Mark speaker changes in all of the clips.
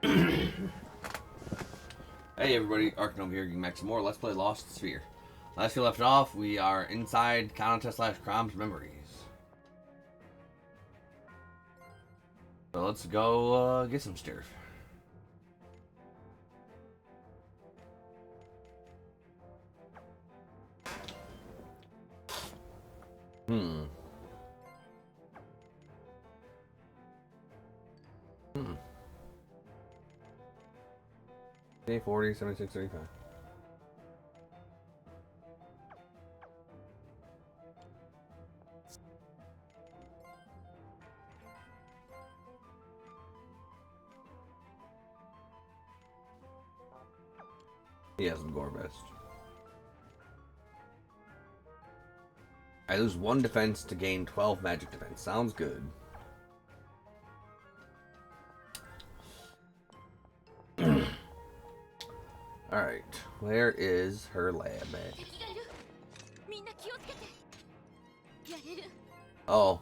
Speaker 1: Hey everybody, Arcanome here, getting back some more. Let's play Lost Sphere. Last we left off, we are inside Kanata / Crom's memories. So let's go get some stuff. Day 40, 76, 35. He has some gore vest. I lose 1 defense to gain 12 magic defense. Sounds good. Alright, where is her lab at? Oh.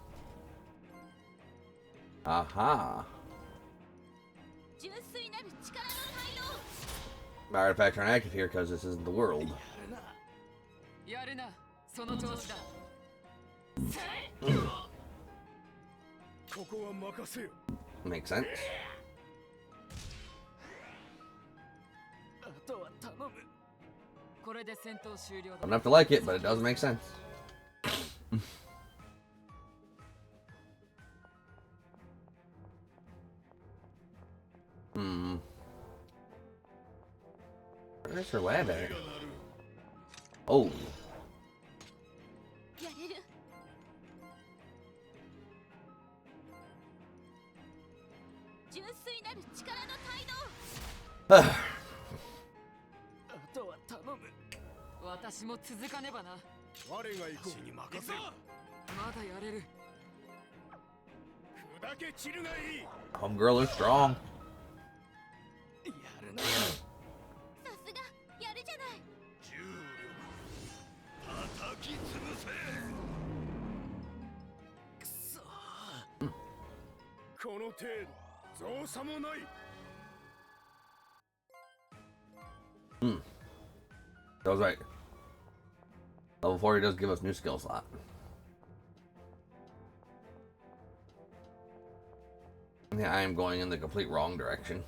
Speaker 1: Aha. My artifacts aren't active here because this isn't the world. Makes sense. I don't have to like it, but it does make sense. Where's her lab at? Oh. Homegirl is strong. That was right. Level 40 does give us new skill slot. Yeah, I am going in the complete wrong direction.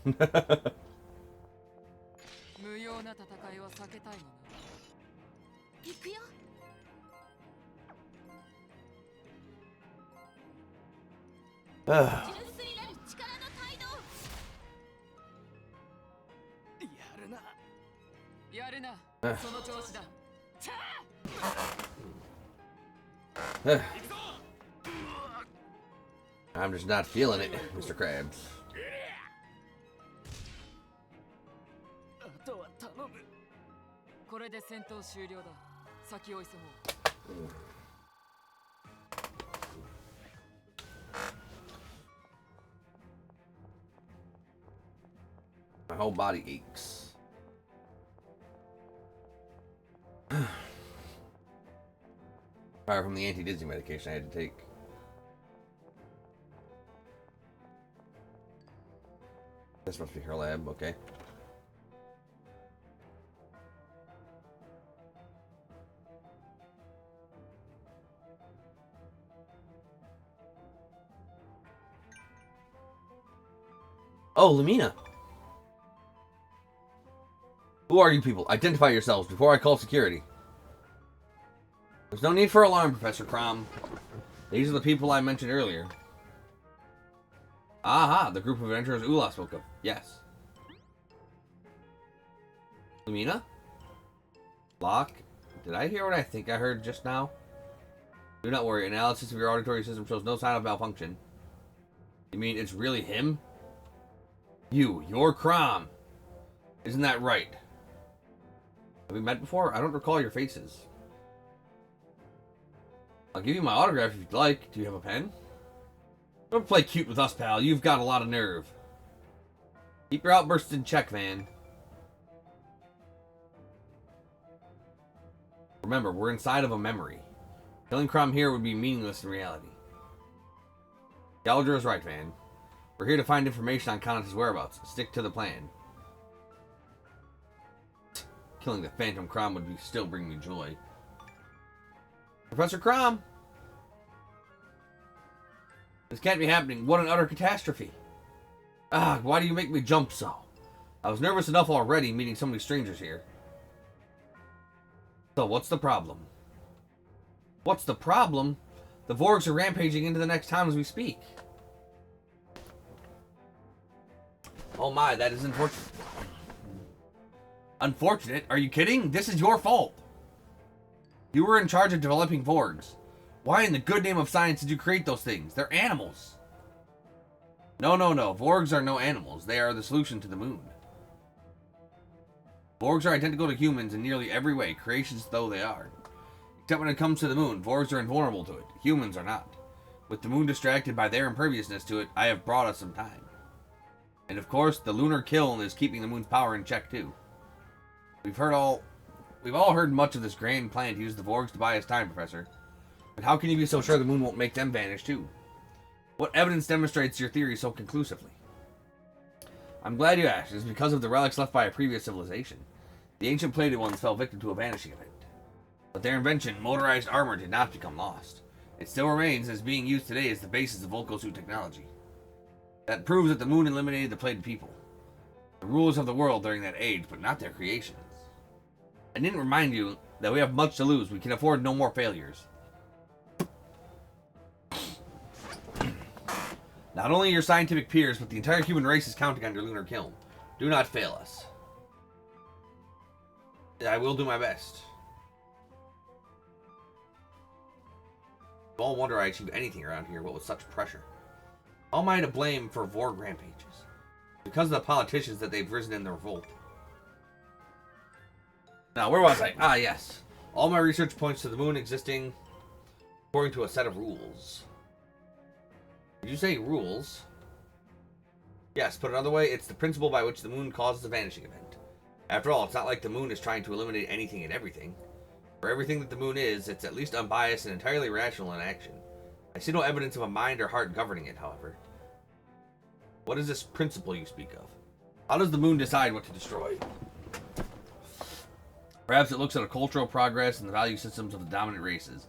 Speaker 1: I'm just not feeling it, Mr. Krabs. My whole body aches. Apart from the anti-dizzy medication I had to take. This must be her lab, okay. Oh, Lumina! Who are you people? Identify yourselves before I call security. There's no need for alarm, Professor Crom. These are the people I mentioned earlier. Aha, the group of adventurers Ula spoke of. Yes. Lumina? Locke? Did I hear what I think I heard just now? Do not worry, analysis of your auditory system shows no sign of malfunction. You mean it's really him? You're Crom. Isn't that right? Have we met before? I don't recall your faces. I'll give you my autograph if you'd like. Do you have a pen? Don't play cute with us, pal. You've got a lot of nerve. Keep your outbursts in check, man. Remember, we're inside of a memory. Killing Crom here would be meaningless in reality. Gallagher is right, man. We're here to find information on Kanata's whereabouts. Stick to the plan. Killing the Phantom Crom would still bring me joy. Professor Crom! This can't be happening. What an utter catastrophe. Ah, why do you make me jump so? I was nervous enough already meeting so many strangers here. So, what's the problem? What's the problem? The Vorgs are rampaging into the next town as we speak. Oh my, that is unfortunate. Unfortunate? Are you kidding? This is your fault. You were in charge of developing Vorgs. Why in the good name of science did you create those things? They're animals. No. Vorgs are no animals. They are the solution to the moon. Vorgs are identical to humans in nearly every way, creations though they are. Except when it comes to the moon, Vorgs are invulnerable to it. Humans are not. With the moon distracted by their imperviousness to it, I have brought us some time. And of course, the lunar kiln is keeping the moon's power in check too. We've all heard much of this grand plan to use the Vorgs to buy us time, Professor. But how can you be so sure the moon won't make them vanish too? What evidence demonstrates your theory so conclusively? I'm glad you asked. It is because of the relics left by a previous civilization. The ancient plated ones fell victim to a vanishing event. But their invention, motorized armor, did not become lost. It still remains as being used today as the basis of Volkosuit technology. That proves that the moon eliminated the plated people. The rulers of the world during that age, but not their creations. I didn't remind you that we have much to lose. We can afford no more failures. Not only your scientific peers, but the entire human race is counting on your lunar kiln. Do not fail us. I will do my best. You all wonder I achieve anything around here, but with such pressure. How am I to blame for Vorg rampages? Because of the politicians that they've risen in the revolt. Now, where was I? Ah, yes. All my research points to the moon existing according to a set of rules. Did you say rules? Yes, put another way, it's the principle by which the moon causes a vanishing event. After all, it's not like the moon is trying to eliminate anything and everything. For everything that the moon is, it's at least unbiased and entirely rational in action. I see no evidence of a mind or heart governing it, however. What is this principle you speak of? How does the moon decide what to destroy? Perhaps it looks at a cultural progress and the value systems of the dominant races.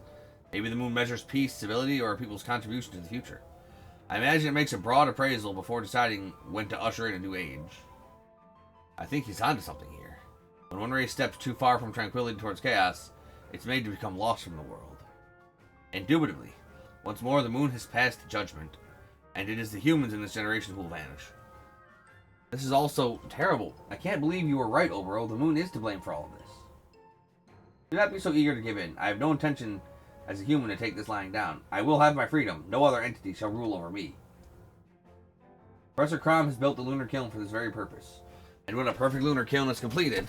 Speaker 1: Maybe the moon measures peace, civility, or people's contribution to the future. I imagine it makes a broad appraisal before deciding when to usher in a new age. I think he's onto something here. When one race steps too far from tranquility towards chaos, it's made to become lost from the world. Indubitably, once more the moon has passed judgment, and it is the humans in this generation who will vanish. This is also terrible. I can't believe you were right, Obero. The moon is to blame for all of this. Do not be so eager to give in. I have no intention as a human to take this lying down. I will have my freedom. No other entity shall rule over me. Professor Crom has built the lunar kiln for this very purpose. And when a perfect lunar kiln is completed,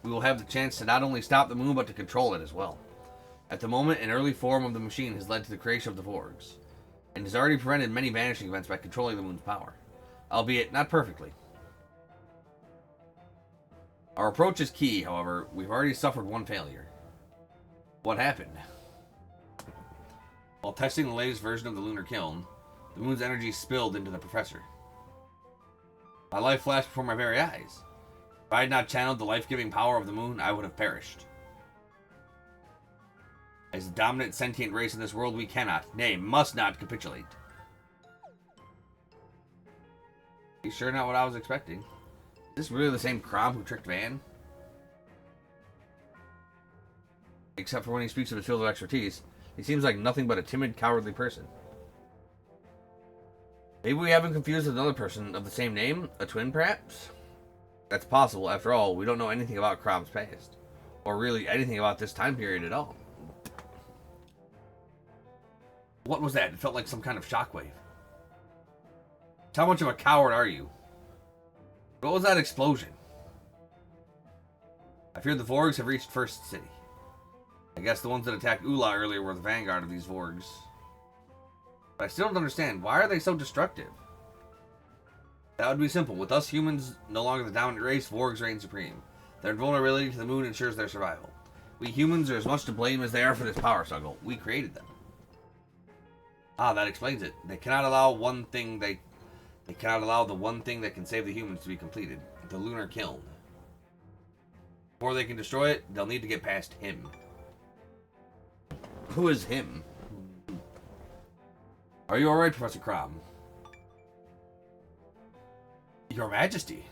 Speaker 1: we will have the chance to not only stop the moon, but to control it as well. At the moment, an early form of the machine has led to the creation of the Vorgs, and has already prevented many vanishing events by controlling the moon's power. Albeit, not perfectly. Our approach is key, however. We've already suffered one failure. What happened? While testing the latest version of the lunar kiln, the moon's energy spilled into the professor. My life flashed before my very eyes. If I had not channeled the life-giving power of the moon, I would have perished. As the dominant sentient race in this world, we cannot, nay, must not capitulate. You sure not what I was expecting? Is this really the same Crom who tricked Van? Except for when he speaks of his field of expertise, he seems like nothing but a timid, cowardly person. Maybe we have him confused with another person of the same name? A twin, perhaps? That's possible. After all, we don't know anything about Crom's past. Or really anything about this time period at all. What was that? It felt like some kind of shockwave. How much of a coward are you? What was that explosion? I fear the Vorgs have reached First City. I guess the ones that attacked Ula earlier were the vanguard of these Vorgs. But I still don't understand. Why are they so destructive? That would be simple. With us humans no longer the dominant race, Vorgs reign supreme. Their invulnerability to the moon ensures their survival. We humans are as much to blame as they are for this power struggle. We created them. Ah, that explains it. They cannot allow one thing They cannot allow the one thing that can save the humans to be completed. The lunar kiln. Before they can destroy it, they'll need to get past him. Who is him? Are you alright, Professor Crom? Your Majesty.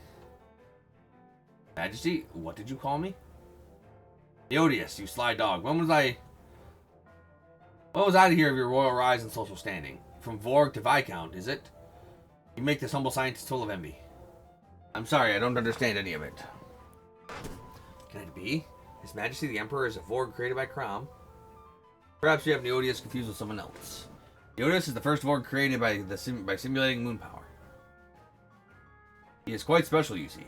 Speaker 1: Majesty? What did you call me? Odious, you sly dog. When was I to hear of your royal rise and social standing? From Vorg to Viscount, is it? You make this humble scientist full of envy. I'm sorry, I don't understand any of it. Can it be? His Majesty the Emperor is a Vorg created by Crom. Perhaps you have Neodius confused with someone else. Neodius is the first Vorg created by simulating moon power. He is quite special, you see.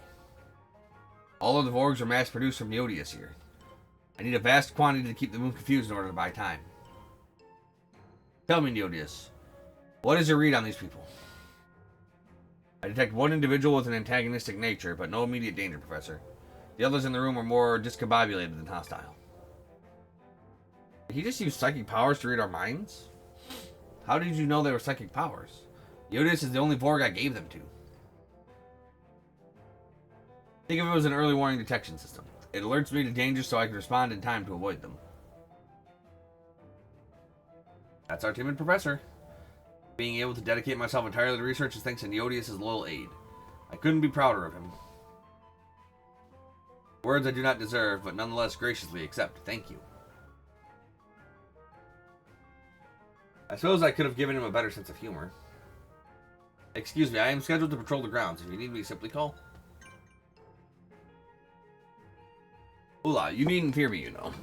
Speaker 1: All of the Vorgs are mass-produced from Neodius here. I need a vast quantity to keep the moon confused in order to buy time. Tell me, Neodius, what is your read on these people? I detect one individual with an antagonistic nature, but no immediate danger, Professor. The others in the room are more discombobulated than hostile. Did he just use psychic powers to read our minds? How did you know they were psychic powers? Neodius is the only Vorg I gave them to. Think of it as an early warning detection system. It alerts me to dangers so I can respond in time to avoid them. That's our timid professor. Being able to dedicate myself entirely to research is thanks to Neodius' loyal aid. I couldn't be prouder of him. Words I do not deserve, but nonetheless graciously accept. Thank you. I suppose I could have given him a better sense of humor. Excuse me, I am scheduled to patrol the grounds. If you need me, simply call. Hola, you needn't fear me, you know.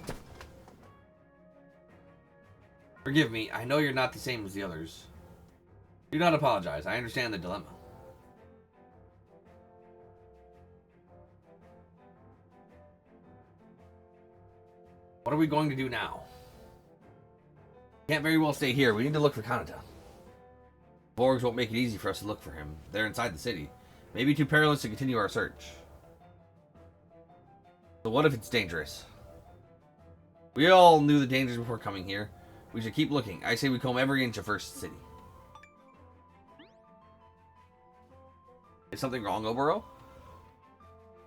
Speaker 1: Forgive me, I know you're not the same as the others. Do not apologize, I understand the dilemma. What are we going to do now? Can't very well stay here, we need to look for Kanata. Vorgs won't make it easy for us to look for him. They're inside the city. Maybe too perilous to continue our search. So what if it's dangerous? We all knew the dangers before coming here. We should keep looking. I say we comb every inch of First City. Is something wrong, Oboro?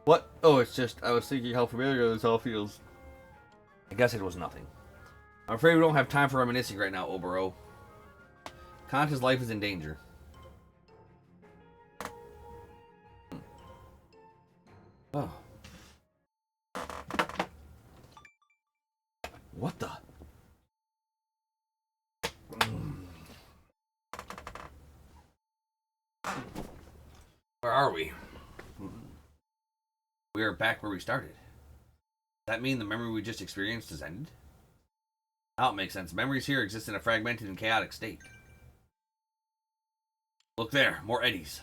Speaker 1: What? Oh, it's just, I was thinking how familiar this all feels. I guess it was nothing. I'm afraid we don't have time for reminiscing right now, Oboro. Kanata's life is in danger. Oh. What the? Where are we? We are back where we started. Does that mean the memory we just experienced has ended? Now it makes sense. Memories here exist in a fragmented and chaotic state. Look there, more eddies.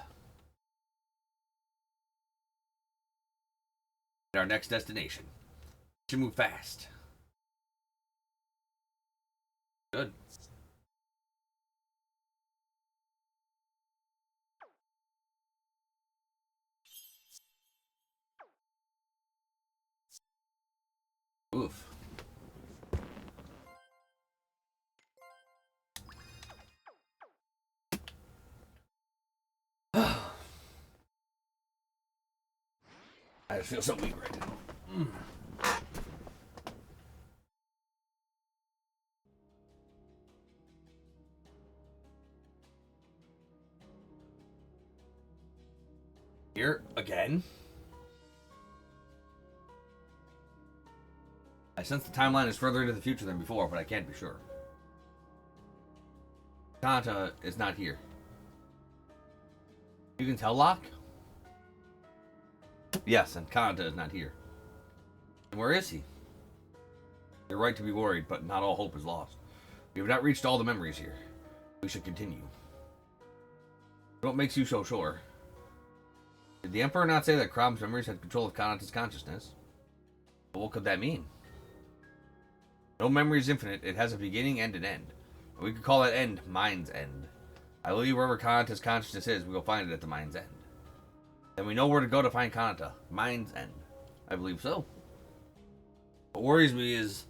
Speaker 1: At our next destination. We should move fast. Good. Oof. I just feel so weak right now. Here again? I sense the timeline is further into the future than before, but I can't be sure. Kanata is not here. You can tell, Locke? Yes, and Kanata is not here. And where is he? You're right to be worried, but not all hope is lost. We have not reached all the memories here. We should continue. What makes you so sure? Did the Emperor not say that Crom's memories had control of Kanata's consciousness? But what could that mean? No memory is infinite. It has a beginning and an end. And we could call that end Mind's End. I believe wherever Kanata's consciousness is, we will find it at the Mind's End. Then we know where to go to find Kanata. Mind's End. I believe so. What worries me is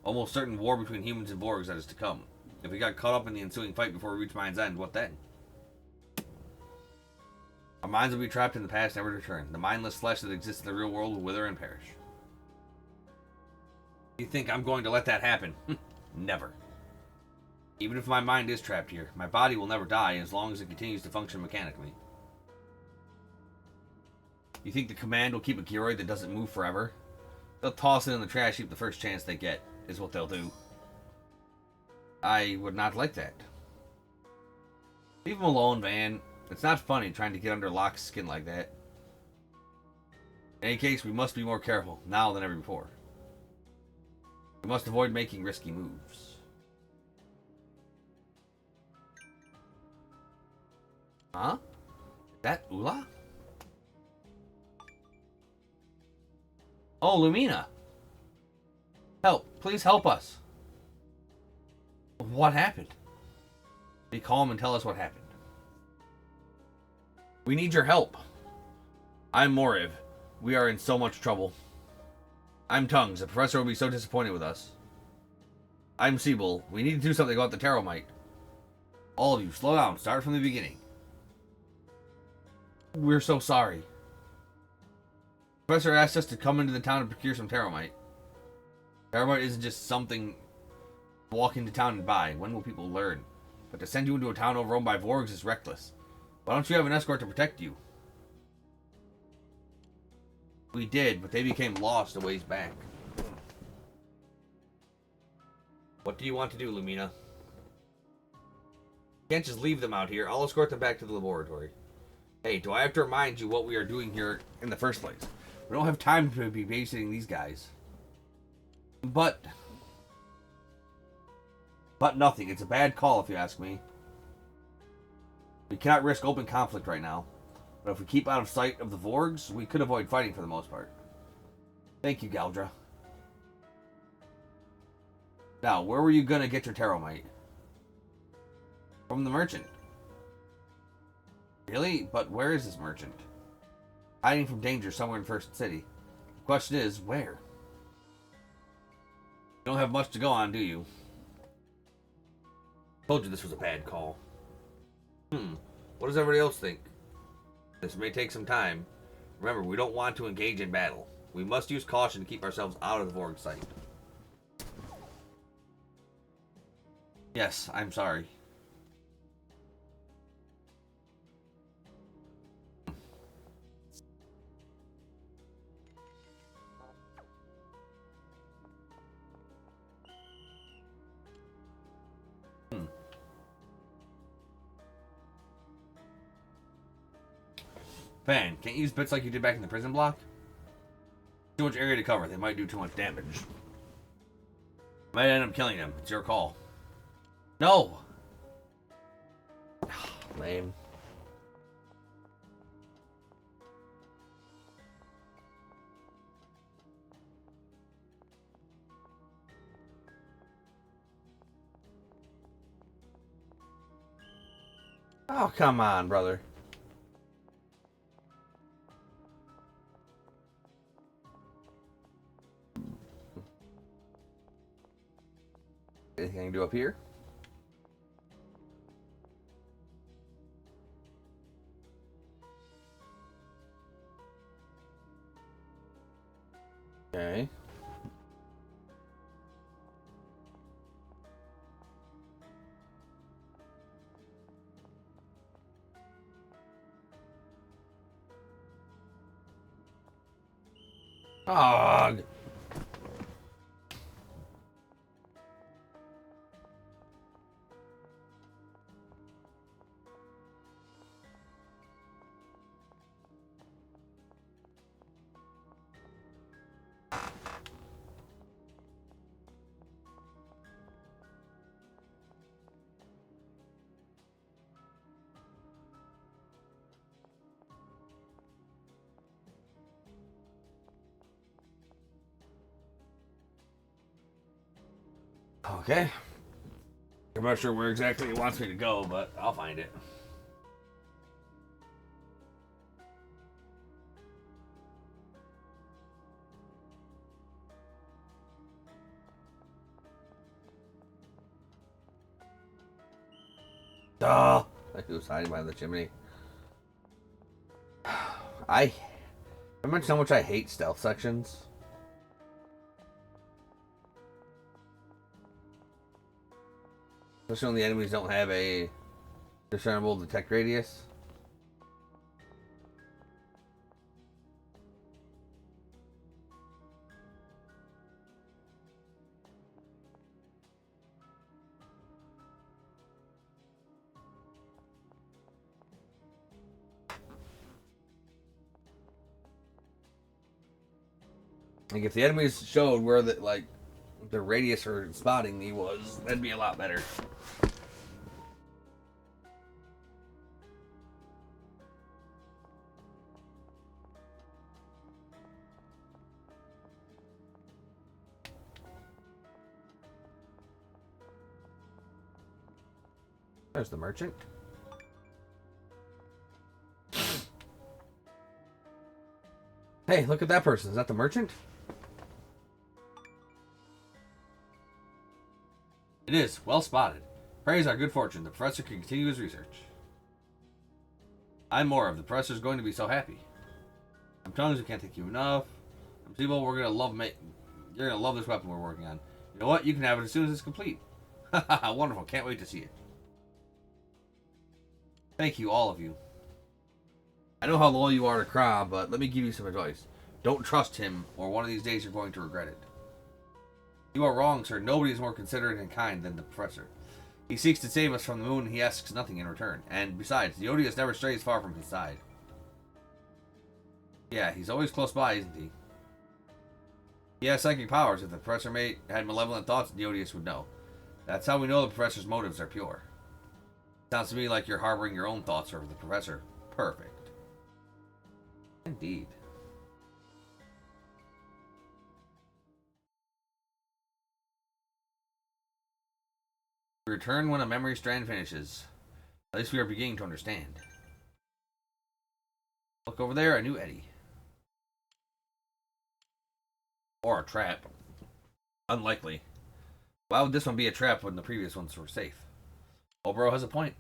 Speaker 1: almost certain war between humans and Vorgs that is to come. If we got caught up in the ensuing fight before we reach Mind's End, what then? Our minds will be trapped in the past, never to return. The mindless flesh that exists in the real world will wither and perish. You think I'm going to let that happen? Never. Even if my mind is trapped here, my body will never die as long as it continues to function mechanically. You think the command will keep a Giroid that doesn't move forever? They'll toss it in the trash heap the first chance they get, is what they'll do. I would not like that. Leave him alone, Van. It's not funny trying to get under Locke's skin like that. In any case, we must be more careful, now than ever before. We must avoid making risky moves. Huh? Is that Ula? Oh, Lumina! Help! Please help us! What happened? Be calm and tell us what happened. We need your help. I'm Moriv. We are in so much trouble. I'm Tongues. The professor will be so disappointed with us. I'm Siebel. We need to do something about the Teromite. All of you, slow down. Start from the beginning. We're so sorry. The professor asked us to come into the town and procure some Teromite. Teromite isn't just something to walk into town and buy. When will people learn? But to send you into a town overrun by Vorgs is reckless. Why don't you have an escort to protect you? We did, but they became lost a ways back. What do you want to do, Lumina? You can't just leave them out here. I'll escort them back to the laboratory. Hey, do I have to remind you what we are doing here in the first place? We don't have time to be babysitting these guys. But nothing. It's a bad call, if you ask me. We cannot risk open conflict right now. But if we keep out of sight of the Vorgs, we could avoid fighting for the most part. Thank you, Galdra. Now, where were you going to get your Teromite? From the merchant. Really? But where is this merchant? Hiding from danger somewhere in First City. The question is, where? You don't have much to go on, do you? Told you this was a bad call. What does everybody else think? This may take some time. Remember, we don't want to engage in battle. We must use caution to keep ourselves out of the Vorg sight. Yes, I'm sorry. Fan, can't you use bits like you did back in the prison block? Too much area to cover. They might do too much damage. Might end up killing them. It's your call. No! Lame. Oh, come on, brother. Anything I can do up here? Okay. Ugh. Okay. I'm not sure where exactly it wants me to go, but I'll find it. Duh! Like it was hiding behind the chimney. I mentioned how much I hate stealth sections. Especially when the enemies don't have a discernible detect radius. Like if the enemies showed where the radius for spotting me was, that'd be a lot better. There's the merchant. Hey, look at that person. Is that the merchant? It is. Well spotted. Praise our good fortune. The professor can continue his research. I'm more of the professor's going to be so happy. I'm telling you, we can't thank you enough. People, we're gonna love you're gonna love this weapon we're working on. You know what? You can have it as soon as it's complete. Wonderful. Can't wait to see it. Thank you, all of you. I know how loyal you are to Kra, but let me give you some advice. Don't trust him, or one of these days you're going to regret it. You are wrong, sir. Nobody is more considerate and kind than the professor. He seeks to save us from the moon, and he asks nothing in return. And besides, the Odious never strays far from his side. Yeah, he's always close by, isn't he? He has psychic powers. If the professor had malevolent thoughts, the Odious would know. That's how we know the professor's motives are pure. Sounds to me like you're harboring your own thoughts over the professor. Perfect. Indeed. We return when a memory strand finishes. At least we are beginning to understand. Look over there, a new eddy. Or a trap. Unlikely. Why would this one be a trap when the previous ones were safe? Obro has a point.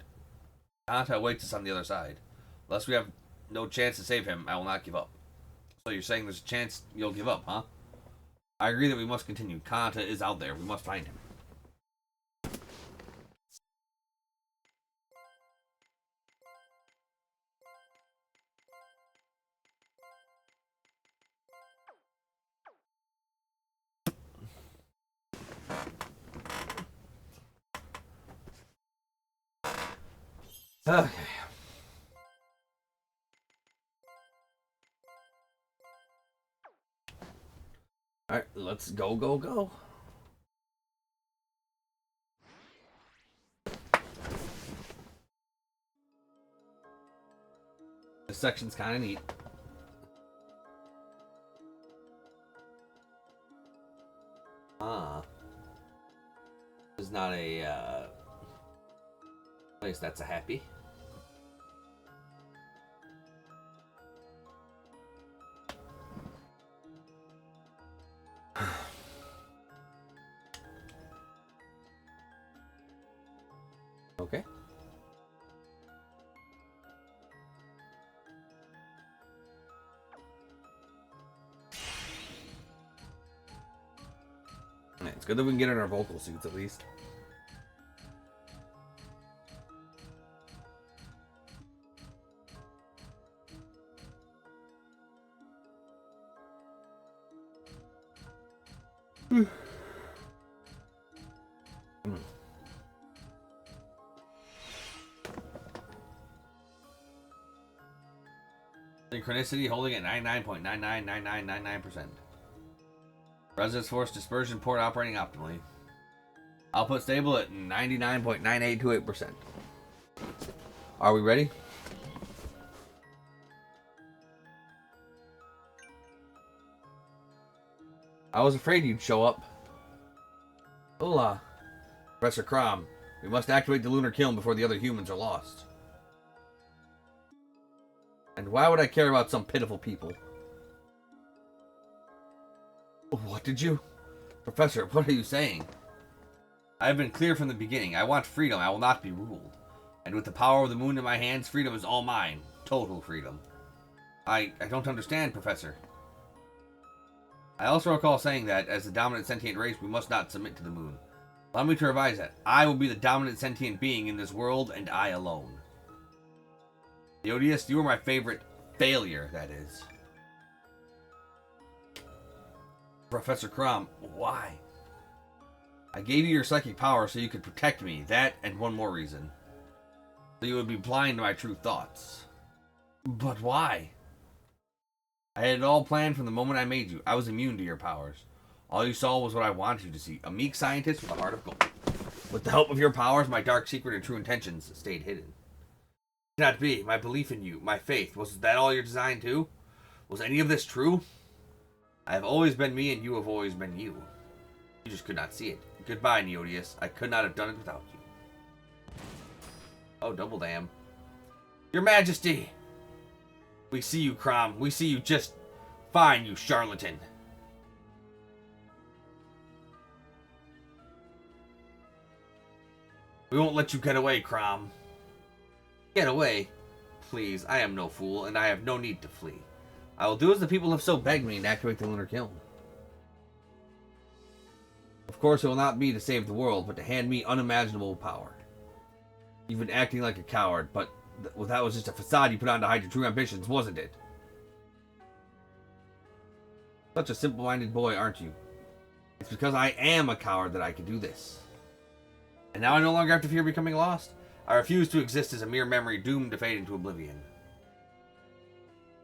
Speaker 1: Kanata awaits us on the other side. Unless we have no chance to save him, I will not give up. So you're saying there's a chance you'll give up, huh? I agree that we must continue. Kanata is out there. We must find him. Okay. Alright, let's go, go, go. This section's kind of neat. This is not a place that's a happy. Okay. It's good that we can get in our vocal suits at least. Synchronicity holding at 99.999999%. Resonance force dispersion port operating optimally. Output stable at 99.9828%. Are we ready? I was afraid you'd show up. Hola, Professor Crom. We must activate the lunar kiln before the other humans are lost. And why would I care about some pitiful people? What did you... Professor, what are you saying? I have been clear from the beginning. I want freedom. I will not be ruled. And with the power of the moon in my hands, freedom is all mine. Total freedom. I don't understand, Professor. I also recall saying that, as the dominant sentient race, we must not submit to the moon. Allow me to revise that. I will be the dominant sentient being in this world, and I alone. Theodius, you are my favorite failure, that is. Professor Crom, why? I gave you your psychic power so you could protect me. That, and one more reason. So you would be blind to my true thoughts. But why? I had it all planned from the moment I made you. I was immune to your powers. All you saw was what I wanted you to see. A meek scientist with a heart of gold. With the help of your powers, my dark secret and true intentions stayed hidden. It cannot be. My belief in you, my faith, was that all your design too? Was any of this true? I have always been me and you have always been you. You just could not see it. Goodbye, Neodius. I could not have done it without you. Oh, double damn. Your Majesty! We see you, Crom. We see you just fine, you charlatan. We won't let you get away, Crom. Get away? Please, I am no fool, and I have no need to flee. I will do as the people have so begged me and activate the lunar kiln. Of course, it will not be to save the world, but to hand me unimaginable power. You've been acting like a coward, but that was just a facade you put on to hide your true ambitions, wasn't it? Such a simple-minded boy, aren't you? It's because I am a coward that I can do this. And now I no longer have to fear becoming lost. I refuse to exist as a mere memory doomed to fade into oblivion.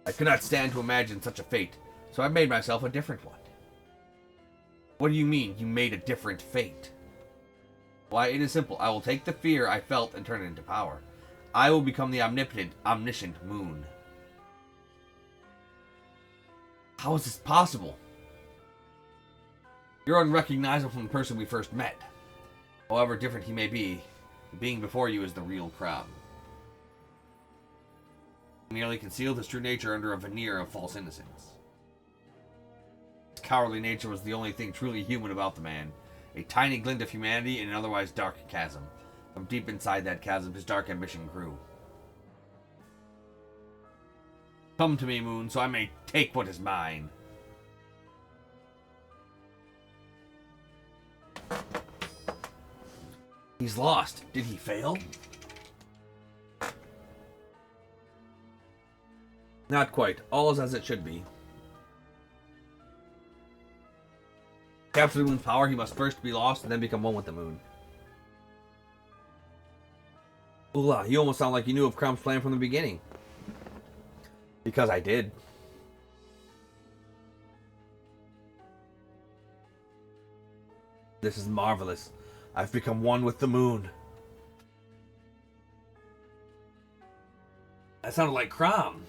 Speaker 1: I could not stand to imagine such a fate, so I made myself a different one. What do you mean, you made a different fate? Why, it is simple. I will take the fear I felt and turn it into power. I will become the omnipotent, omniscient moon. How is this possible? You're unrecognizable from the person we first met. However different he may be, the being before you is the real Crom. He merely concealed his true nature under a veneer of false innocence. His cowardly nature was the only thing truly human about the man. A tiny glint of humanity in an otherwise dark chasm. From deep inside that chasm, his dark ambition grew. Come to me, Moon, so I may take what is mine. He's lost. Did he fail? Not quite. All is as it should be. Capture the moon's power, he must first be lost and then become one with the moon. Ula, you almost sound like you knew of Crom's plan from the beginning. Because I did. This is marvelous. I've become one with the moon. That sounded like Crom.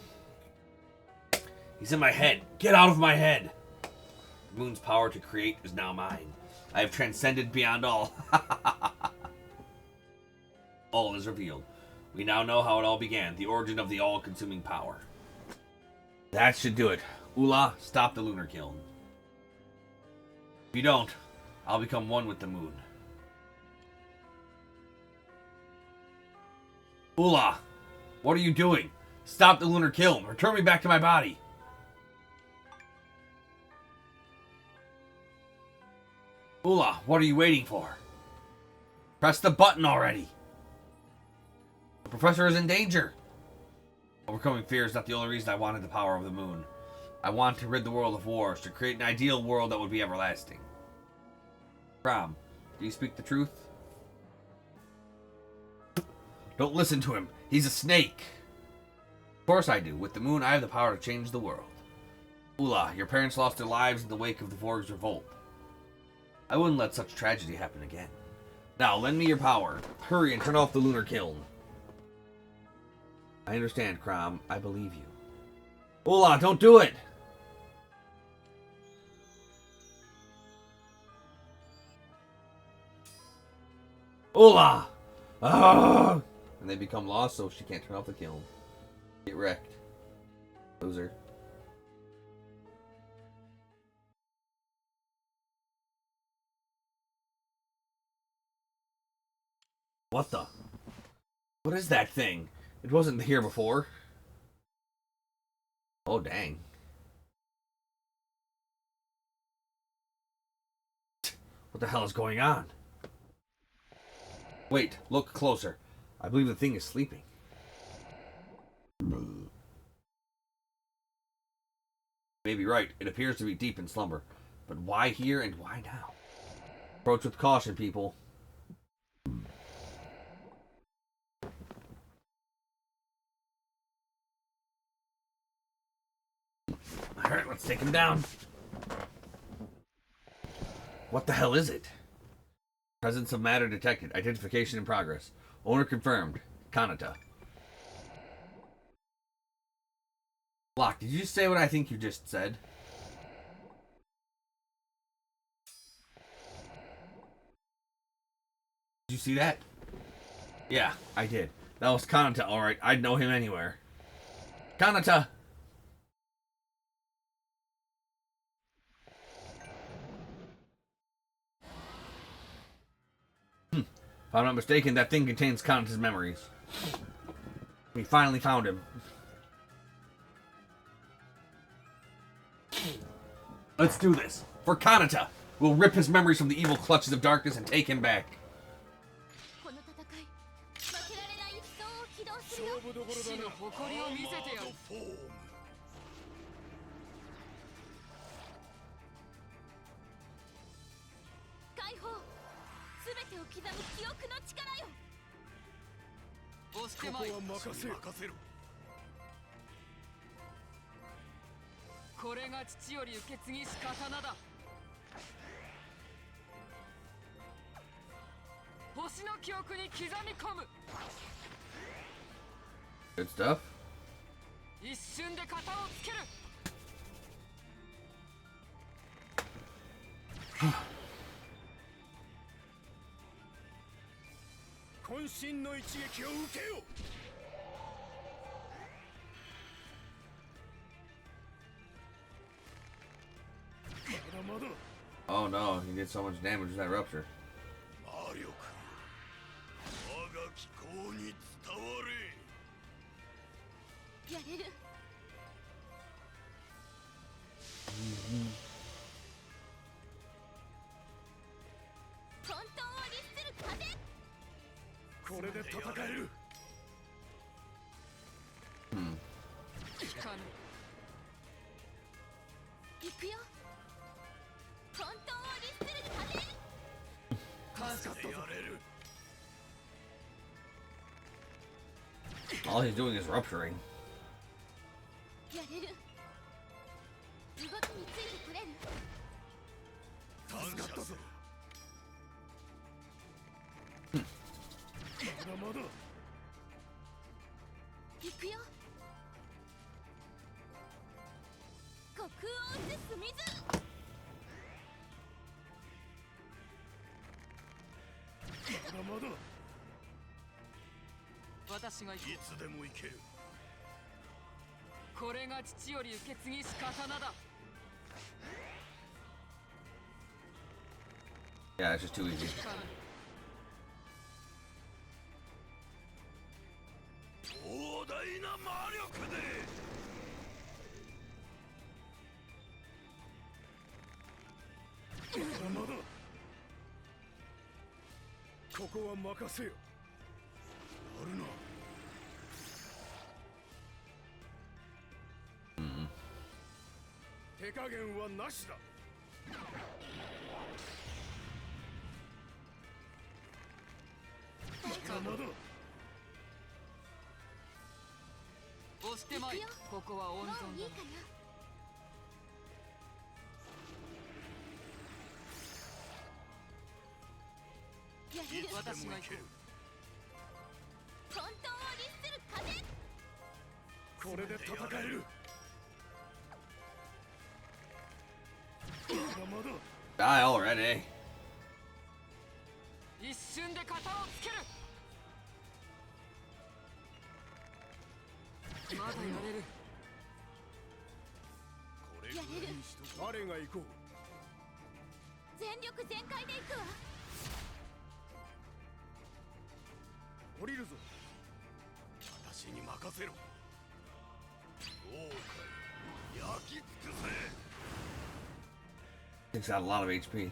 Speaker 1: He's in my head. Get out of my head. The moon's power to create is now mine. I have transcended beyond all. All is revealed. We now know how it all began. The origin of the all-consuming power. That should do it. Ula, stop the lunar kiln. If you don't, I'll become one with the moon. Ula, what are you doing? Stop the lunar kiln. Return me back to my body. Ula, what are you waiting for? Press the button already. The professor is in danger. Overcoming fear is not the only reason I wanted the power of the moon. I want to rid the world of wars, to create an ideal world that would be everlasting. Crom, do you speak the truth? Don't listen to him. He's a snake. Of course I do. With the moon, I have the power to change the world. Ula, your parents lost their lives in the wake of the Vorg's revolt. I wouldn't let such tragedy happen again. Now, lend me your power. Hurry and turn off the lunar kiln. I understand, Crom. I believe you. Ula, don't do it! Ula! Ah! And they become lost, so she can't turn off the kiln. Get wrecked. Loser. What the? What is that thing? It wasn't here before. Oh, dang. What the hell is going on? Wait, look closer. I believe the thing is sleeping. Maybe right. It appears to be deep in slumber. But why here and why now? Approach with caution, people. Alright, let's take him down. What the hell is it? Presence of matter detected. Identification in progress. Owner confirmed. Kanata. Locke, did you say what I think you just said? Did you see that? Yeah, I did. That was Kanata, alright. I'd know him anywhere. Kanata! If I'm not mistaken, that thing contains Kanata's memories. We finally found him. Let's do this. For Kanata! We'll rip his memories from the evil clutches of darkness and take him back. Good stuff. Oh no, he did so much damage with that rupture. All he's doing is rupturing. Yeah, it's just too easy. Die already. It's got a lot of HP.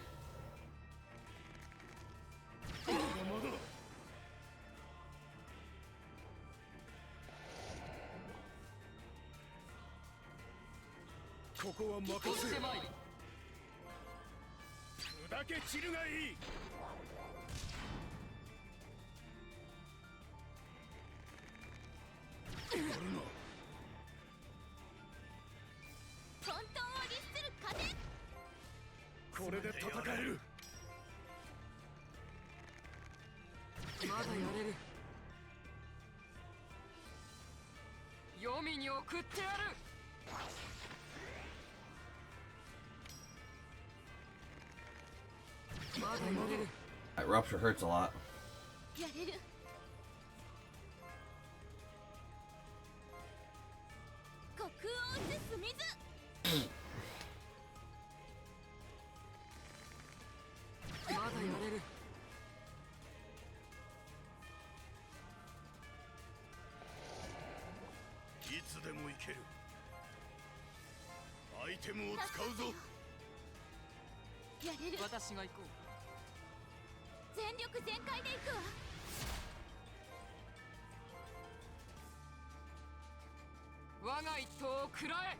Speaker 2: ここは任せる。砕け散るがいい。
Speaker 3: 混沌を律する風。
Speaker 2: これで戦える。
Speaker 4: まだやれる。黄泉に送ってやる。まだやれる。
Speaker 1: That rupture hurts a lot.
Speaker 3: やれる。虚空を打つ水。
Speaker 4: まだやれる。
Speaker 2: いつでもいける。アイテムを使うぞ。
Speaker 3: やれる。
Speaker 4: 私が行こう。
Speaker 3: 全力全開で行くわ。
Speaker 4: 我が一刀を食らえ。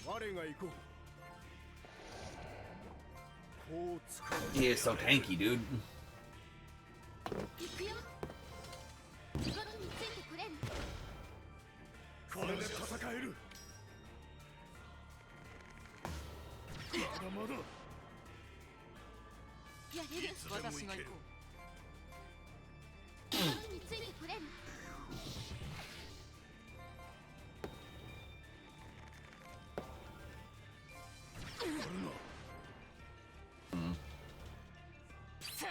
Speaker 2: 我が行こう。こう使う。
Speaker 1: He is so tanky, dude.
Speaker 3: 行くよ。心についてくれる。
Speaker 2: これで戦える。まだまだ。
Speaker 3: やれる。
Speaker 4: 私が行こう。
Speaker 3: 心についてくれる。
Speaker 4: せい。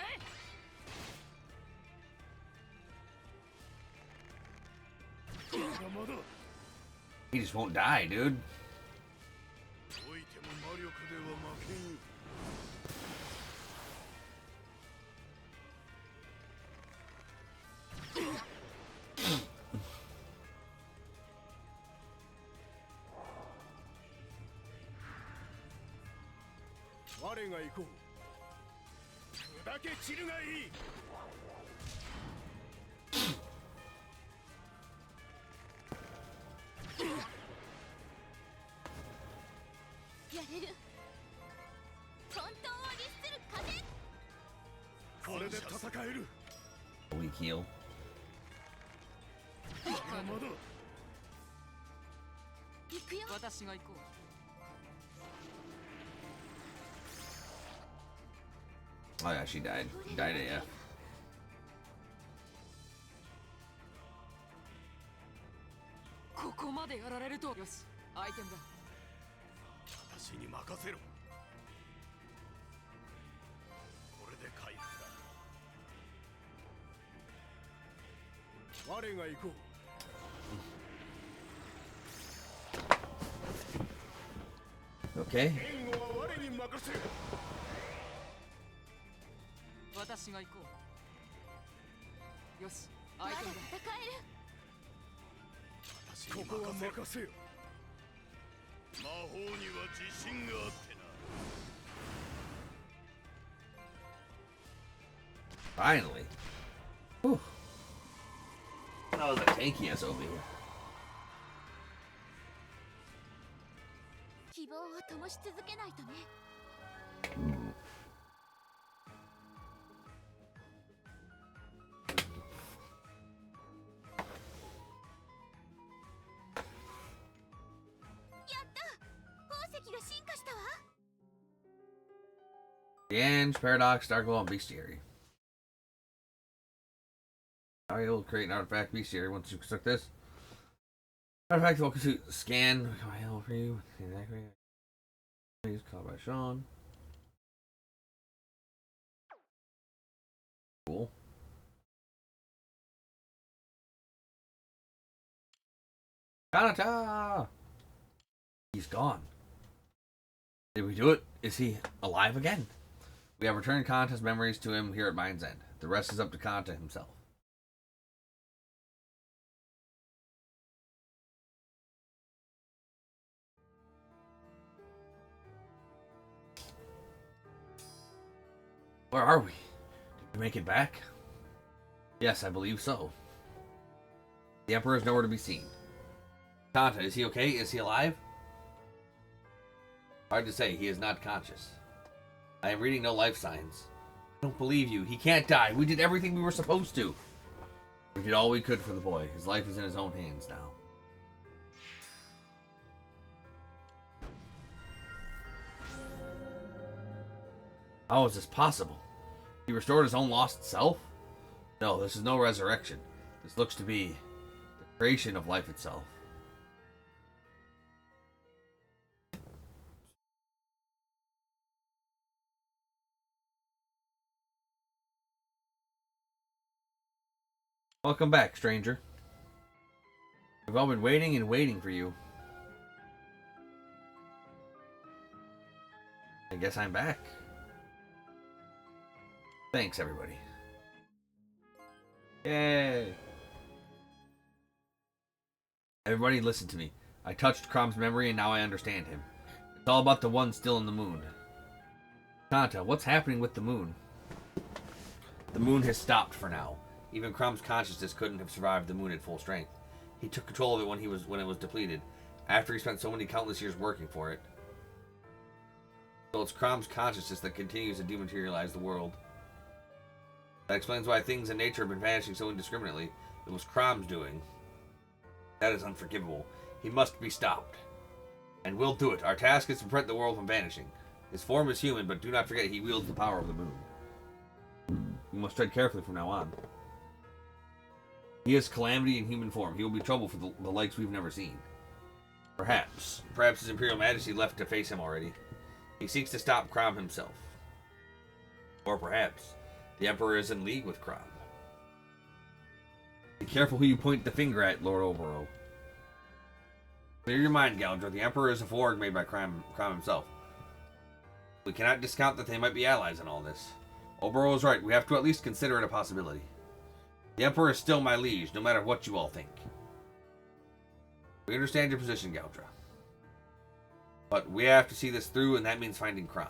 Speaker 2: まだ。
Speaker 1: He just won't die, dude.
Speaker 2: おいても魔力では負けん。我が行こう。砕け散るがいい。
Speaker 3: やれる。混沌を律する風。
Speaker 2: これで戦える。
Speaker 1: Weak heal.
Speaker 2: まだまだ。
Speaker 3: 行くよ。
Speaker 4: 私が行こう。
Speaker 1: Oh yeah, she died. Died AF.
Speaker 4: ここまでやられると。よし、アイテムだ。
Speaker 2: 私に任せろ。これで回復だ。我が行こう。
Speaker 1: Okay.
Speaker 2: 援護は我に任せる。
Speaker 4: 私が行こう。よし、ア
Speaker 3: まだ
Speaker 4: イテムだ。
Speaker 3: 戦える。
Speaker 2: ここは任せよ。魔法には自信があってな。
Speaker 1: Finally. Whew. That was a tanky SOB.
Speaker 3: 希望を灯し続けないとね。やった。宝石が進化したわ。
Speaker 1: Gange, Paradox, Dark Glow, and Bestiary. Now you'll create an artifact bestiary once you construct this. Artifact focus to scan. My hell for you. Please called by Sean. Cool. Kanata! He's gone. Did we do it? Is he alive again? We have returned Kanata's memories to him here at Mind's End. The rest is up to Kanata himself. Where are we? Did we make it back? Yes, I believe so. The Emperor is nowhere to be seen. Kanata, is he okay? Is he alive? Hard to say. He is not conscious. I am reading no life signs. I don't believe you. He can't die. We did everything we were supposed to. We did all we could for the boy. His life is in his own hands now. How is this possible? He restored his own lost self? No, this is no resurrection. This looks to be the creation of life itself. Welcome back, stranger. We've all been waiting and waiting for you. I guess I'm back. Thanks, everybody. Yay! Everybody listen to me. I touched Crom's memory and now I understand him. It's all about the one still in the moon. Kanata, what's happening with the moon? The moon has stopped for now. Even Crom's consciousness couldn't have survived the moon at full strength. He took control of it when it was depleted, after he spent so many countless years working for it. So it's Crom's consciousness that continues to dematerialize the world. That explains why things in nature have been vanishing so indiscriminately. It was Crom's doing. That is unforgivable. He must be stopped. And we'll do it. Our task is to prevent the world from vanishing. His form is human, but do not forget he wields the power of the moon. You must tread carefully from now on. He is calamity in human form. He will be trouble for the likes we've never seen. Perhaps. Perhaps His Imperial Majesty left to face him already. He seeks to stop Crom himself. Or perhaps the Emperor is in league with Crom. Be careful who you point the finger at, Lord Oboro. Clear your mind, Galdra. The Emperor is a forge made by Crom himself. We cannot discount that they might be allies in all this. Oboro is right. We have to at least consider it a possibility. The Emperor is still my liege, no matter what you all think. We understand your position, Galdra. But we have to see this through, and that means finding Crom.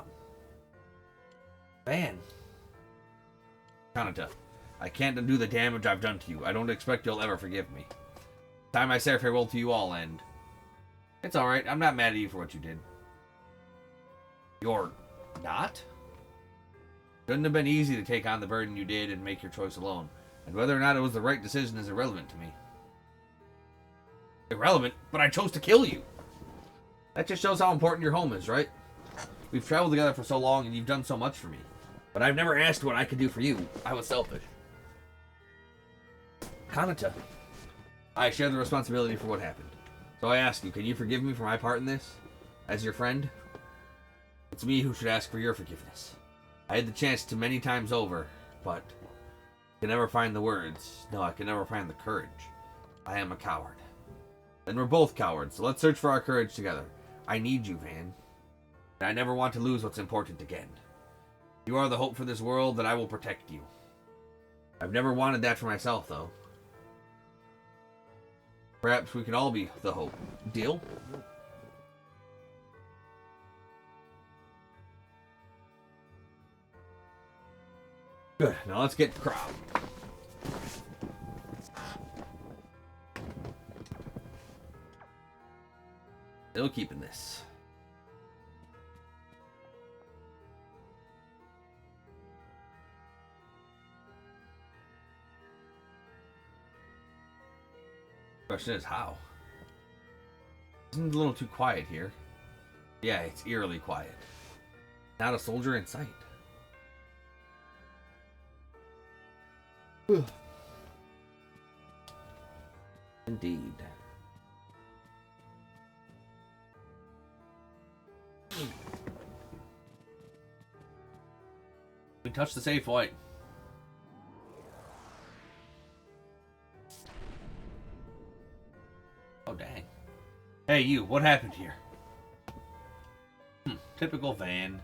Speaker 1: Van. Kanata, I can't undo the damage I've done to you. I don't expect you'll ever forgive me. Time I say farewell to you all, and... It's alright, I'm not mad at you for what you did. You're not? Couldn't have been easy to take on the burden you did and make your choice alone. And whether or not it was the right decision is irrelevant to me. Irrelevant? But I chose to kill you! That just shows how important your home is, right? We've traveled together for so long and you've done so much for me. But I've never asked what I could do for you. I was selfish. Kanata, I share the responsibility for what happened. So I ask you, can you forgive me for my part in this? As your friend? It's me who should ask for your forgiveness. I had the chance to many times over, but I can never find the words. No, I can never find the courage. I am a coward. Then we're both cowards, so let's search for our courage together. I need you, Van. And I never want to lose what's important again. You are the hope for this world, and I will protect you. I've never wanted that for myself, though. Perhaps we can all be the hope. Deal? Good. Now let's get to Crom. Still keeping this. Question is how? Isn't it a little too quiet here? Yeah, it's eerily quiet. Not a soldier in sight. Indeed. We touched the safe white. Oh, dang. Hey, you, what happened here? Typical Van.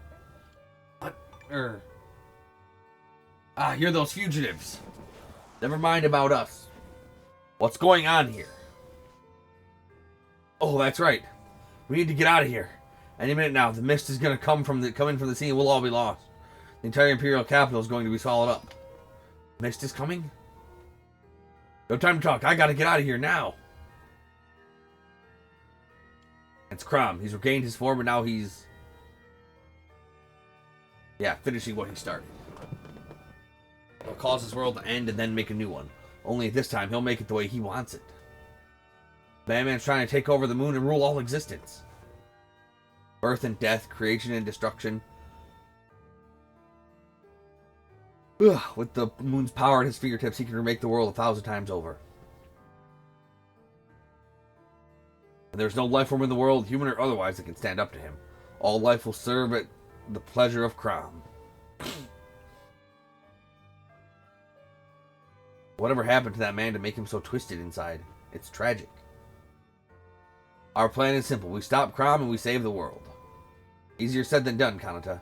Speaker 1: Ah, you're those fugitives. Never mind about us. What's going on here? Oh, that's right. We need to get out of here. Any minute now, the mist is going to come in from the sea and we'll all be lost. The entire Imperial capital is going to be swallowed up. Mist is coming? No time to talk. I gotta get out of here now. It's Crom. He's regained his form, and now he's... yeah, finishing what he started. He'll cause this world to end and then make a new one. Only this time, he'll make it the way he wants it. Batman's trying to take over the moon and rule all existence. Birth and death, creation and destruction. Ugh, with the moon's power at his fingertips, he can remake the world 1,000 times over. And there's no life form in the world, human or otherwise, that can stand up to him. All life will serve at the pleasure of Crom. Whatever happened to that man to make him so twisted inside? It's tragic. Our plan is simple. We stop Crom and we save the world. Easier said than done, Kanata.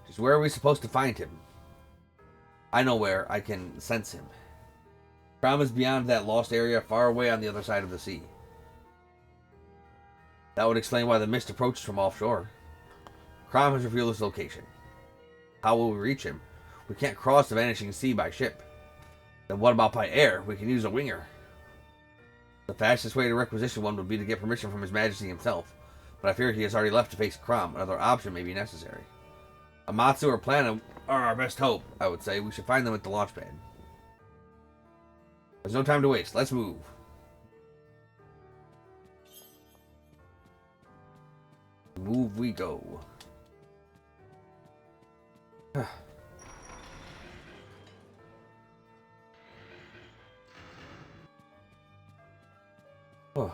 Speaker 1: Just where are we supposed to find him? I know where. I can sense him. Crom is beyond that lost area, far away on the other side of the sea. That would explain why the mist approaches from offshore. Crom has revealed his location. How will we reach him? We can't cross the vanishing sea by ship. Then what about by air? We can use a winger. The fastest way to requisition one would be to get permission from His Majesty himself, but I fear he has already left to face Crom. Another option may be necessary. Amatsu or Plana are our best hope, I would say. We should find them at the launch pad. There's no time to waste. Let's move. Move we go. Oh.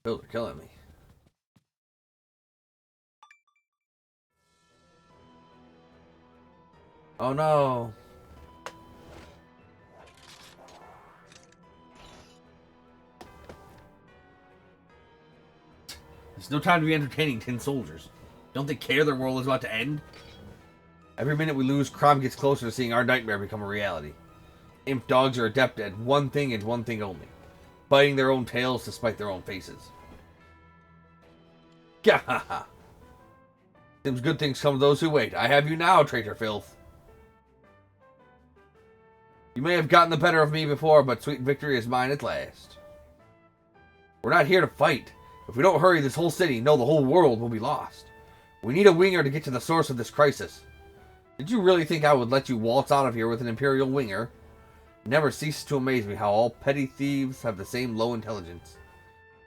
Speaker 1: Those are killing me. Oh no. There's no time to be entertaining tin soldiers. Don't they care their world is about to end? Every minute we lose, Crom gets closer to seeing our nightmare become a reality. Imp dogs are adept at one thing and one thing only. Biting their own tails to spite their own faces. Gahaha! Seems good things come to those who wait. I have you now, traitor filth. You may have gotten the better of me before, but sweet victory is mine at last. We're not here to fight. If we don't hurry, this whole city, no, the whole world will be lost. We need a winger to get to the source of this crisis. Did you really think I would let you waltz out of here with an Imperial winger? It never ceases to amaze me how all petty thieves have the same low intelligence.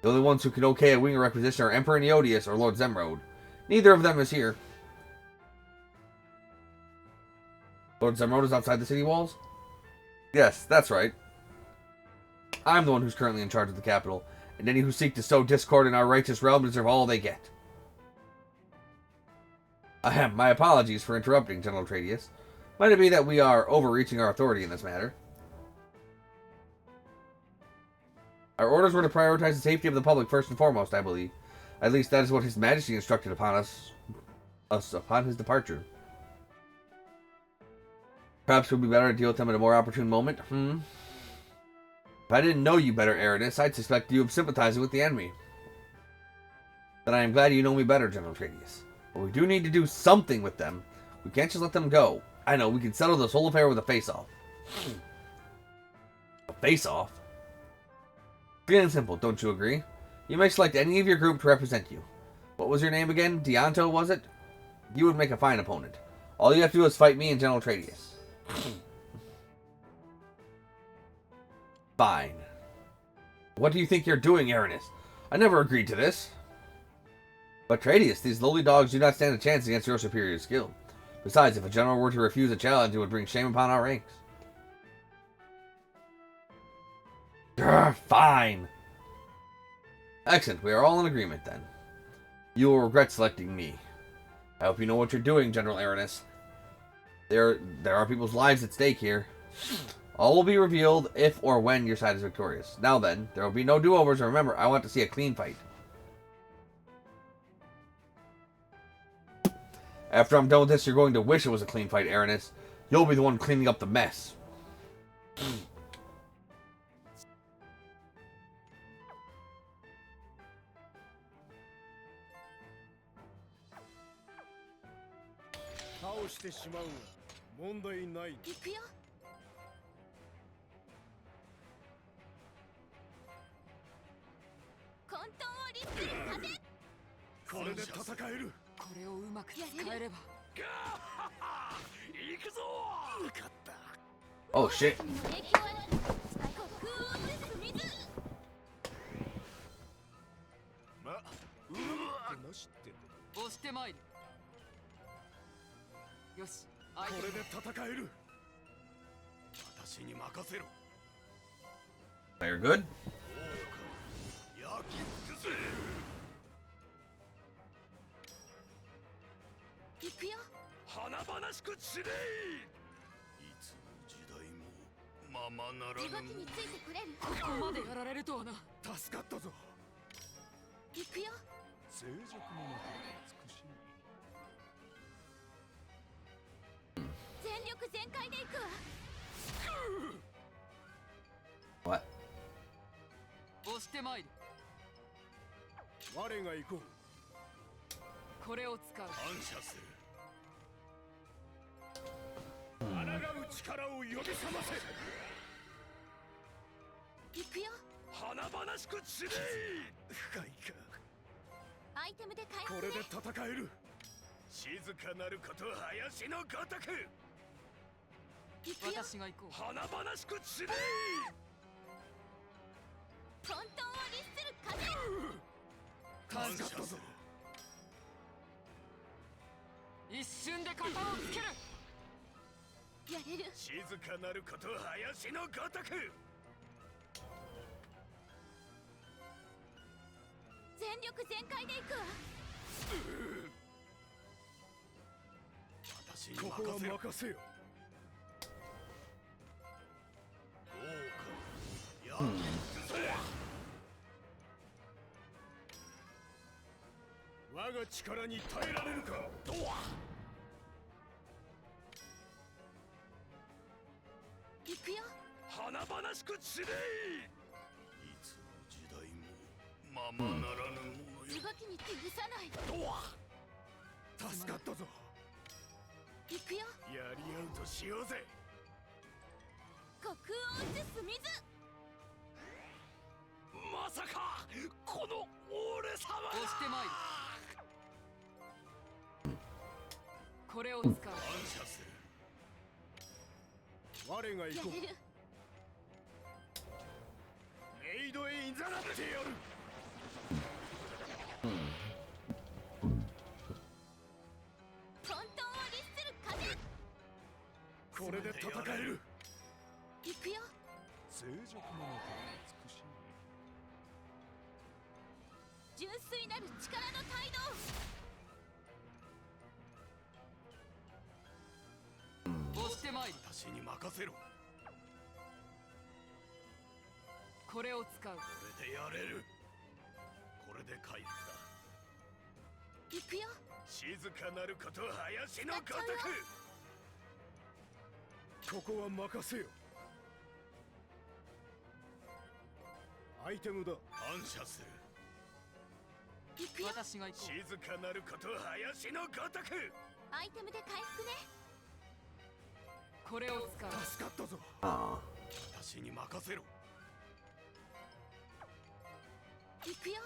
Speaker 1: The only ones who can okay a winger requisition are Emperor Neodius or Lord Zemrode. Neither of them is here. Lord Zemrode is outside the city walls? Yes, that's right. I'm the one who's currently in charge of the capital, and any who seek to sow discord in our righteous realm deserve all they get. Ahem, my apologies for interrupting, General Tradius. Might it be that we are overreaching our authority in this matter? Our orders were to prioritize the safety of the public first and foremost, I believe. At least that is what His Majesty instructed upon us upon his departure. Perhaps it would be better to deal with them at a more opportune moment, If I didn't know you better, Aranis, I'd suspect you of sympathizing with the enemy. Then I am glad you know me better, General Tradius. But we do need to do something with them. We can't just let them go. I know, we can settle this whole affair with a face-off. A face-off? Clean and simple, don't you agree? You may select any of your group to represent you. What was your name again? Dianto, was it? You would make a fine opponent. All you have to do is fight me and General Tradius. Fine. What do you think you're doing, Aranis? I never agreed to this. But Tradius, these lowly dogs do not stand a chance against your superior skill. Besides, if a general were to refuse a challenge, it would bring shame upon our ranks. Grr, fine. Excellent, we are all in agreement then. You will regret selecting me. I hope you know what you're doing, General Aranis. There are people's lives at stake here. All will be revealed if or when your side is victorious. Now then, there will be no do-overs, and remember, I want to see a clean fight. After I'm done with this, you're going to wish it was a clean fight, Aranis. You'll be the one cleaning up the mess.
Speaker 2: これで戦える。
Speaker 4: これをうまく使えれば。
Speaker 2: 行くぞ。分かった。
Speaker 1: Oh shit.
Speaker 2: ま、うわなしって
Speaker 4: 押してまいる。よし、
Speaker 2: これで戦える。私に任せろ。
Speaker 1: You're good?
Speaker 2: 焼き尽くせ。
Speaker 3: 行くよ。
Speaker 2: 華々しく散れ。いつの時代もままなら
Speaker 3: 地獄
Speaker 2: ぬ。
Speaker 3: についてくれる。
Speaker 4: ここまでやられるとはな。
Speaker 2: 助かったぞ。
Speaker 3: 行くよ。
Speaker 2: 静寂の中美しい。
Speaker 3: 全力全開で行くわ。
Speaker 1: What?
Speaker 4: 押してまいる。
Speaker 2: 我が行こう。
Speaker 4: これを使う。
Speaker 2: 感謝する。抗う力を呼び覚ませ。
Speaker 3: 行くよ。
Speaker 2: 華々しく散れ。深いか。
Speaker 3: アイテムで回
Speaker 2: こ
Speaker 3: 復ね。
Speaker 2: れで戦える。静かなること林のごとく。
Speaker 3: 行くよ。
Speaker 4: 私が行こう。
Speaker 2: 華々しく散れ。
Speaker 3: 混沌を律する風。
Speaker 2: 感謝する。
Speaker 4: 一瞬で型をつける。
Speaker 3: やれる。
Speaker 2: 静かなること林のごとく。
Speaker 3: 全力全開で行くわ。
Speaker 2: 私に任せろ。ここは任せよ。どうか。やき尽くせ。我が力に耐えられるか。どう
Speaker 3: 行くよ。
Speaker 2: 華々しく散れ。いつの時代もままならぬものよ。
Speaker 3: 地獄に許さない。
Speaker 2: 助かったぞ。
Speaker 3: 行くよ。
Speaker 2: やり合うとしようぜ。
Speaker 3: 虚空を打つスミズ。
Speaker 2: まさかこの俺様が。
Speaker 4: 押してまいる。これを使う。
Speaker 2: 感謝する。我が行こう。
Speaker 3: やれる。
Speaker 2: メイドへいざなってやる。
Speaker 3: 混沌を律する風。
Speaker 2: これで戦える。
Speaker 3: 行くよ。
Speaker 2: 静寂の中美しい。
Speaker 3: 純粋なる力の態度。
Speaker 4: 押してまいる。
Speaker 2: 私に任せろ。
Speaker 4: これを使う。
Speaker 2: これでやれる。これで回復だ。
Speaker 3: 行くよ。
Speaker 2: 静かなること林のごとく。ここは任せよ。アイテムだ。感謝する。
Speaker 3: 行くよ。
Speaker 4: 私が行こう。
Speaker 2: 静かなること林のごとく。
Speaker 3: アイテムで回復ね。
Speaker 4: これを使う。
Speaker 2: 助かったぞ。
Speaker 1: Aw.
Speaker 2: 私に任せろ。
Speaker 3: 行くよ。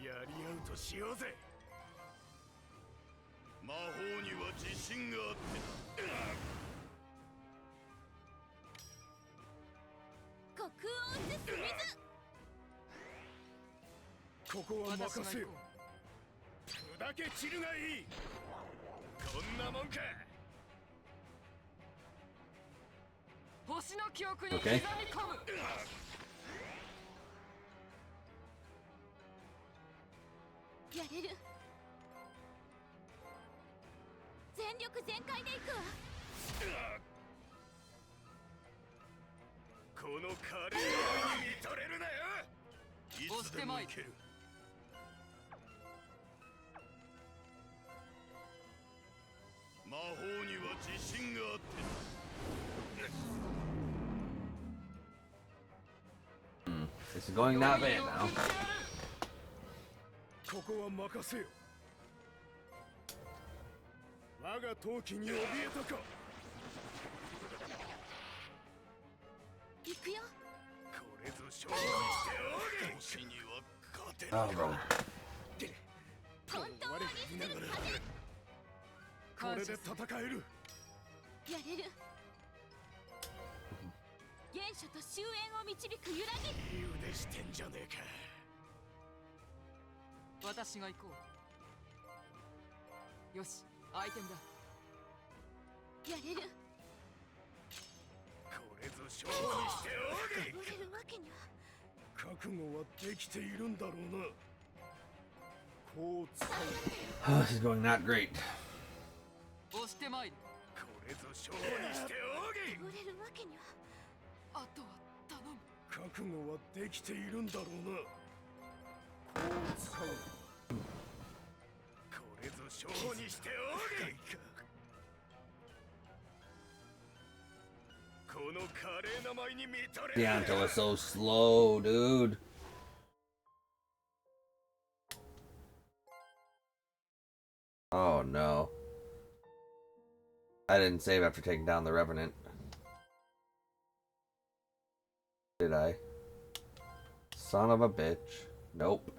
Speaker 2: やり合うとしようぜ。魔法には自信があってな。
Speaker 3: 虚空を打つスミズ。
Speaker 2: ここは任せよ
Speaker 4: 私が行こ。
Speaker 2: 砕け散るがいい。こんなもんか。
Speaker 4: う。星の記憶に刻
Speaker 1: Okay.
Speaker 4: み込む。
Speaker 3: やれる。全力全開で行くわ。
Speaker 2: この華麗なに見とれるなよ。いつでもいける。
Speaker 1: is going not bad now.
Speaker 2: ここは任せよ。我が闘気に怯えたか。
Speaker 3: 行くよ。
Speaker 2: これぞ勝負にしておげ。闘気には勝てない
Speaker 1: Oh, bro.
Speaker 3: 本当にする
Speaker 2: これで戦える。
Speaker 3: やれる。原初と終焉を導く揺らぎ。
Speaker 2: いい腕してんじゃねえか。
Speaker 4: 私が行こう。よし、アイテムだ。
Speaker 3: やれる。
Speaker 2: これぞ勝負にしておげ。
Speaker 3: 溺れるわけには。
Speaker 2: 覚悟はできているんだろうな。こう使う。
Speaker 1: This is going not great.
Speaker 4: 押してまいる。
Speaker 2: これぞ勝負にしておげ。
Speaker 3: 溺れるわけには。
Speaker 4: あとは頼む。
Speaker 2: 覚悟はできているんだろうな。こう使う。これぞ勝負にしておげ。この華麗な舞に見とれ。
Speaker 1: Deonto is so slow, dude. Oh no. I didn't save after taking down the Revenant. Did I? Son of a bitch. Nope.